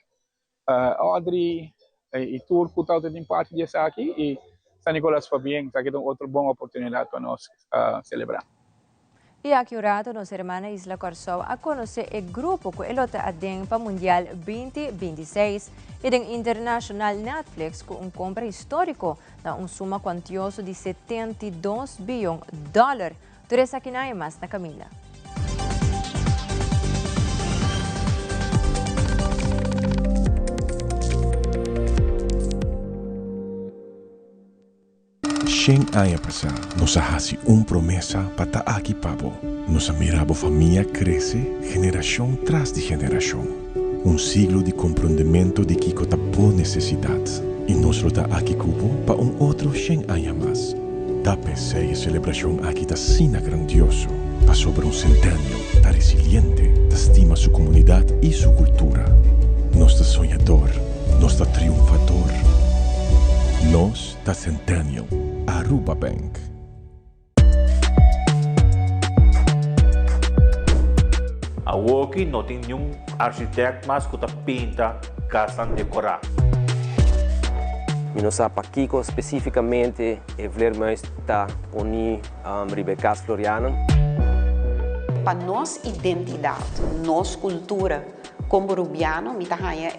S3: Audrey e Turco todo tem parte disso aqui e San Nicolás foi bem, está aqui outra boa oportunidade para nós celebrar.
S1: E aqui o rato, nossa irmã Isla Corsou a conhecer o grupo que ele está adentro para o Mundial 2026 e den internacional Netflix com compra histórico da suma quantiosa de $72 bilhões. Tudo isso aqui não mais na Camila.
S10: Shen aya pasa, nos hace promesa para aquí pavo. Nos mirabo familia crece, generación tras de generación. Un siglo de comprendimiento de que por necesidad. Y nos lo da aquí cubo para otro Shen aya más. Tape se celebración aquí ta sina grandioso. pa sobre un centenio, ta resiliente, ta estima su comunidad y su cultura. Nos ta soñador, nos ta triunfador. Nos ta centenio, Aruba Bank.
S15: Awoki não tem nenhum arquiteto mais que pinta casa decorar.
S16: E nós aqui especificamente mais está unir Rebecas Floriana.
S17: Para nossa identidade, nossa cultura, como rubiano,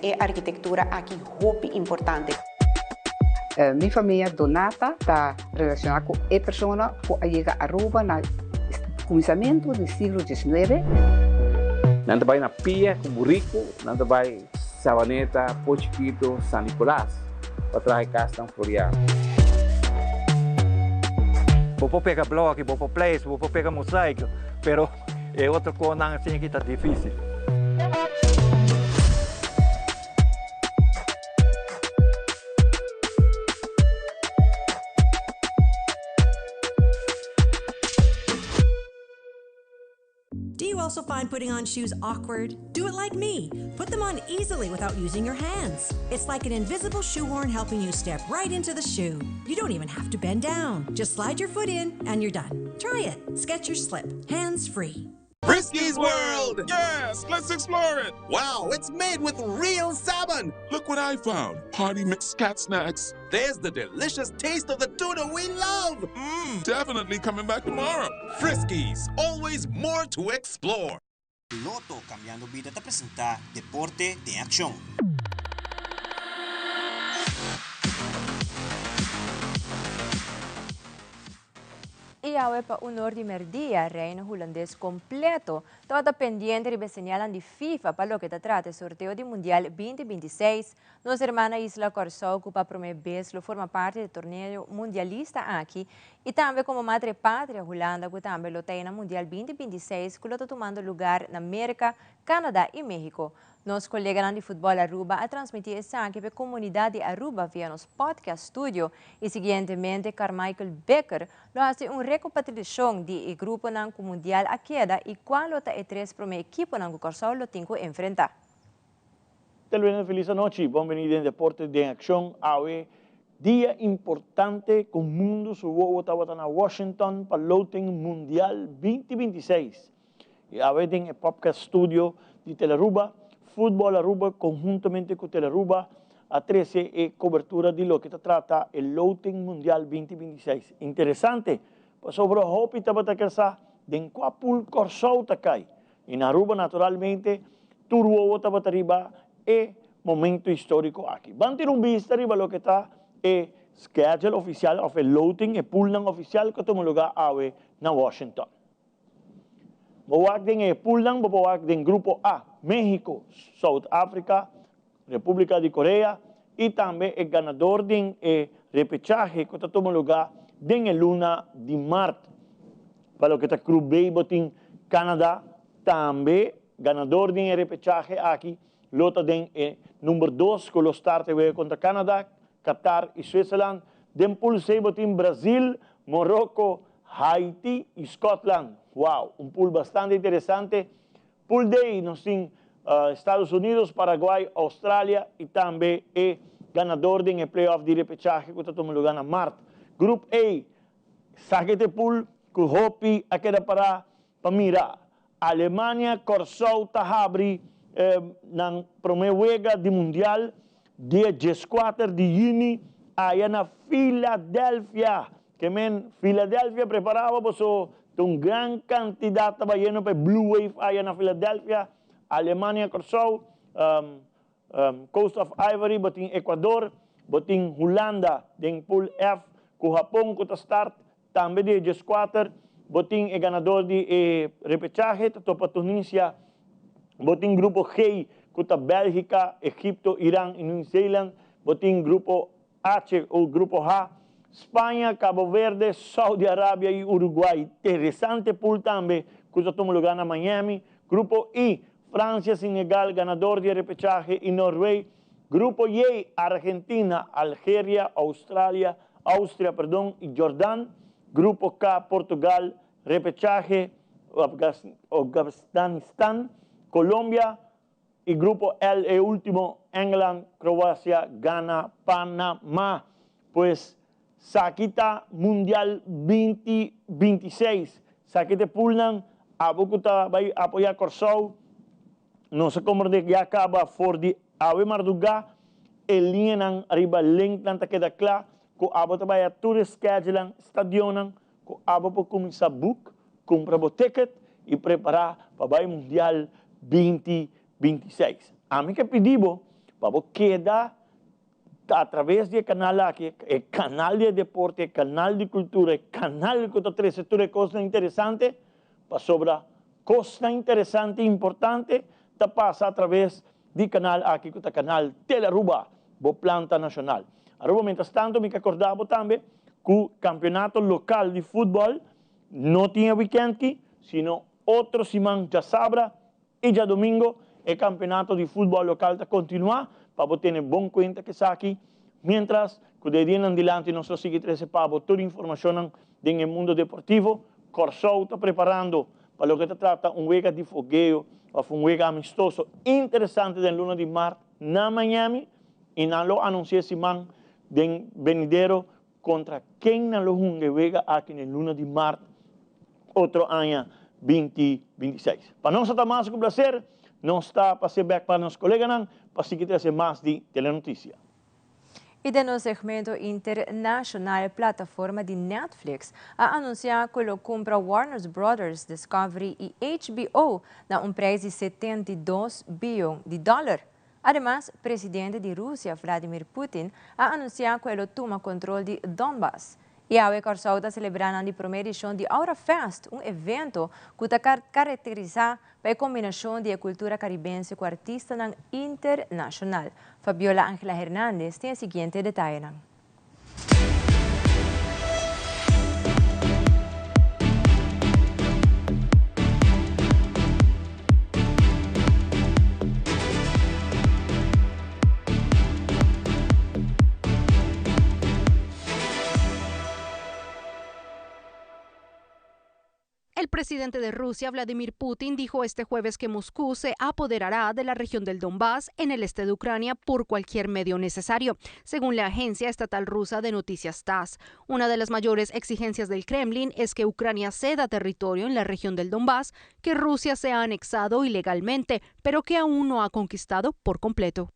S17: é a arquitetura aqui muito importante.
S24: Minha família Donata está relacionada com a pessoa que chega a Aruba no começamento do século XIX.
S25: Nanda vai na Pia, Cumurico, nanda vai Savaneta, Pochiquito, San Nicolás, para trazer Castan Floriano.
S26: Vou pegar bloco, vou place, vou pegar mosaico, pero é outra coisa assim que está difícil.
S27: Do you also find putting on shoes awkward? Do it like me. Put them on easily without using your hands. It's like an invisible shoehorn helping you step right into the shoe. You don't even have to bend down. Just slide your foot in and you're done. Try it. Skechers Slip. Hands free.
S28: Friskies World! Yes, let's explore it! Wow, it's made with real salmon! Look what I found. Party mixed cat snacks. There's the delicious taste of the tuna we love! Definitely coming back tomorrow. Friskies, always more to explore.
S29: Loto Cambiando Vida te presenta Deporte de Acción.
S1: E ao para honor de merdia, reino holandês completo, toda pendiente de señalan de FIFA para lo que trata el sorteo de Mundial 2026. Nuestra hermana Isla Corsó ocupa primeira vez, lo forma parte del torneo mundialista aquí, y también como madre patria Holanda, que también lo tiene en Mundial 2026, que lo está tomando lugar en América, Canadá y México. Nos colegas de Fútbol Aruba a transmitir esta aqui para a comunidade de Aruba via nos podcast studio e seguintemente Carmichael Becker lo hace recapitulação de grupo ng mundial a queda e qual está o tres para o equipo ng Corsol lo tengo enfrentar.
S30: Televidentes, feliz noche. Bienvenidos en Deportes de Acción. Hoy día importante con el mundo subo a Washington para el Mundial 2026. Y hoy en el podcast studio de Telearuba, Fútbol Aruba, conjuntamente con Telearuba, a 13 cobertura de lo que trata el Loting Mundial 2026. Interesante, pues sobre Hopi Tabatakasa, de en Cuapul Corsou Takai. En Aruba, naturalmente, Turbo Tabatariba, e momento histórico aquí. Van a tener un vista arriba lo que está el schedule oficial, of el Loting, el Pulnan oficial que toma lugar hoy en Washington. Bawag din el Pulnan, bawag din Grupo A, México, South Africa, República de Corea y también el ganador del repechaje que toma lugar en el luna de marzo. Para lo que está Club B, botín Canadá, también ganador del repechaje aquí, lota den número 2 con los starten contra Canadá, Qatar y Suiza. Den pool C botín Brasil, Morocco, Haití y Scotland. Wow, un pool bastante interesante. Pool D nos tiene Estados Unidos, Paraguay, Australia y también el ganador del playoff de repechaje que está tomando lugar en marzo. Grupo A, saquete pool, que hopi a queda para mirar. Alemania, Corsou, Tahabri, na primeira wega de mundial dia 14 de junho aí na Filadélfia que Filadélfia preparava para um grande candidato para ir para Blue Wave aí na Filadélfia. Alemanha Corsou, Coast of Ivory, boting Equador, boting Holanda, den pool F, com Japão que start também dia 14, boting ganador de repechaje, topa Tunísia. Botín Grupo G, contra Bélgica, Egipto, Irán y Nueva Zelanda. Botín Grupo H o Grupo H, España, Cabo Verde, Saudi Arabia y Uruguay. Interesante pool también, que toma lugar en Miami. Grupo I, Francia, Senegal, ganador de repechaje y Noruega. Grupo Y, Argentina, Algeria, Austria, y Jordán. Grupo K, Portugal, repechaje, Afganistán, Colombia y grupo L, el último, England, Croacia, Ghana, Panamá. Pues Sakita Mundial 2026. Sakita Pulnan, Abukuta va a apoyar Corsou. No sé cómo de que acaba for de Ave Marduga, el línea arriba link tanta queda claro, que abota vai a tour schedule stadionan, que abota começar book, comprar o ticket e preparar para o Mundial 2026. A mim que pedimos para quedar a través do canal aqui, o canal de deporte, o canal de cultura, o canal que está trazendo coisas interessantes, para sobrar coisa interessante e importante, está passa através do canal aqui, que é o canal Telearuba, o Planta Nacional. Aruba, mientras tanto, me acordava também que o campeonato local de futebol não tinha weekend, sino outro semana já sábado e já domingo, o campeonato de futebol local está continuar, para ter bom conta que está aqui, mientras que de dia em adelante nós seguimos para toda a informação do mundo deportivo. Corsou está preparando para o que se trata juego de fogueo, ou juego amistoso interessante da luna de março na Miami, e não lo anunciei semana de venidero contra quem não lo juega aqui na luna de março, outro ano 2026. Para nós está mais que um prazer, não está para ser back para nossos colegas, para seguir trazer mais de telenotícia.
S1: E de no segmento internacional, a plataforma de Netflix a anunciar que lo compra Warner Brothers Discovery e HBO na preço de 72 bilhões de dólares. Además, o presidente de Rússia, Vladimir Putin, a anunciar que ele toma controle de Donbass. E a Corsou está celebrando a primeira edição de Aura Fest, evento que está caracterizado pela combinação de cultura caribense com artistas internacional. Fabiola Ángela Hernández tem o seguinte detalhe.
S2: El presidente de Rusia, Vladimir Putin, dijo este jueves que Moscú se apoderará de la región del Donbass en el este de Ucrania por cualquier medio necesario, según la agencia estatal rusa de noticias TASS. Una de las mayores exigencias del Kremlin es que Ucrania ceda territorio en la región del Donbass, que Rusia se ha anexado ilegalmente, pero que aún no ha conquistado por completo.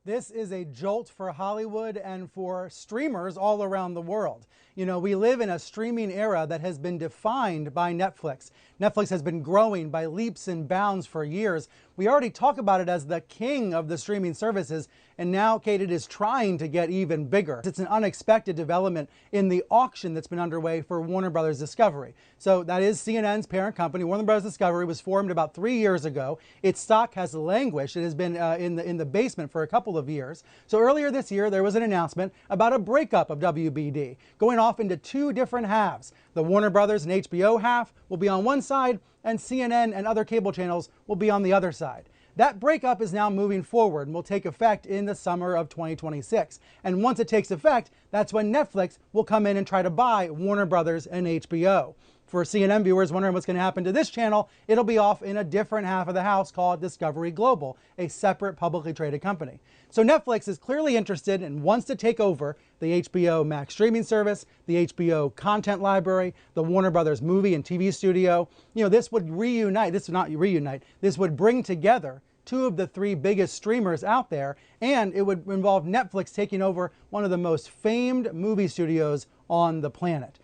S5: This is a jolt for Hollywood and for streamers all around the world. You know, we live in a streaming era that has been defined by Netflix. Netflix has been growing by leaps and bounds for years. We already talk about it as the king of the streaming services, and now, Kate, it is trying to get even bigger. It's an unexpected development in the auction that's been underway for Warner Brothers Discovery. So that is CNN's parent company. Warner Brothers Discovery was formed about 3 years ago. Its stock has languished. It has been in the basement for a couple of years. So earlier this year, there was an announcement about a breakup of WBD, going off into two different halves. The Warner Brothers and HBO half will be on one side, and CNN and other cable channels will be on the other side. That breakup is now moving forward and will take effect in the summer of 2026. And once it takes effect, that's when Netflix will come in and try to buy Warner Brothers and HBO. For CNN viewers wondering what's going to happen to this channel, it'll be off in a different half of the house called Discovery Global, a separate publicly traded company. So Netflix is clearly interested and wants to take over the HBO Max streaming service, the HBO content library, the Warner Brothers movie and TV studio. You know, this would reunite, this would not reunite, this would bring together two of the three biggest streamers out there, and it would involve Netflix taking over one of the most famed movie studios on the planet.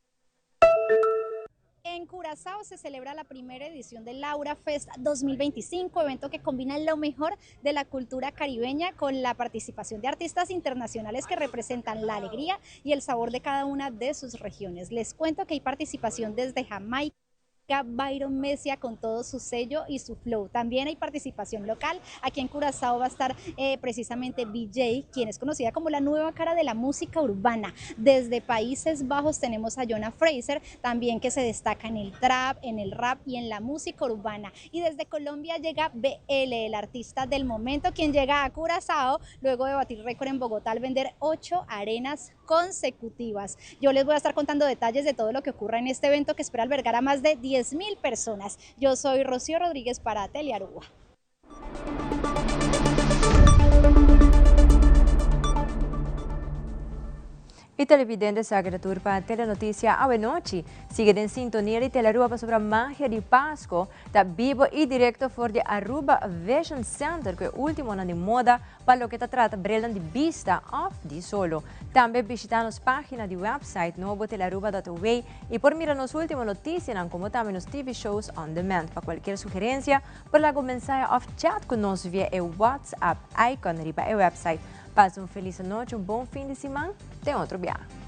S6: En Curazao se celebra la primera edición del Aura Fest 2025, evento que combina lo mejor de la cultura caribeña con la participación de artistas internacionales que representan la alegría y el sabor de cada una de sus regiones. Les cuento que hay participación desde Jamaica, Byron Mesia con todo su sello y su flow. También hay participación local. Aquí en Curazao va a estar precisamente BJ, quien es conocida como la nueva cara de la música urbana. Desde Países Bajos tenemos a Jonah Fraser, también que se destaca en el trap, en el rap y en la música urbana. Y desde Colombia llega BL, el artista del momento, quien llega a Curazao luego de batir récord en Bogotá al vender 8 arenas consecutivas. Yo les voy a estar contando detalles de todo lo que ocurre en este evento que espera albergar a más de 10 10.000 personas. Yo soy Rocío Rodríguez para Telearuba.
S1: Y televidentes a para Telenoticia Awe Noche. Sigue en sintonía de Telearuba sobre magia de Pasco. Está vivo y directo por de Aruba Vision Center, que es último año de moda para lo que te trata de vista off de solo. También visita nuestra página de website novotelaruba.uy y por mirar las últimas noticias como también los TV shows on demand. Para cualquier sugerencia, por la comenzar off chat con nosotros vía el WhatsApp icon arriba el website. Pase uma feliz noite, um bom fim de semana. Tem outro viagem.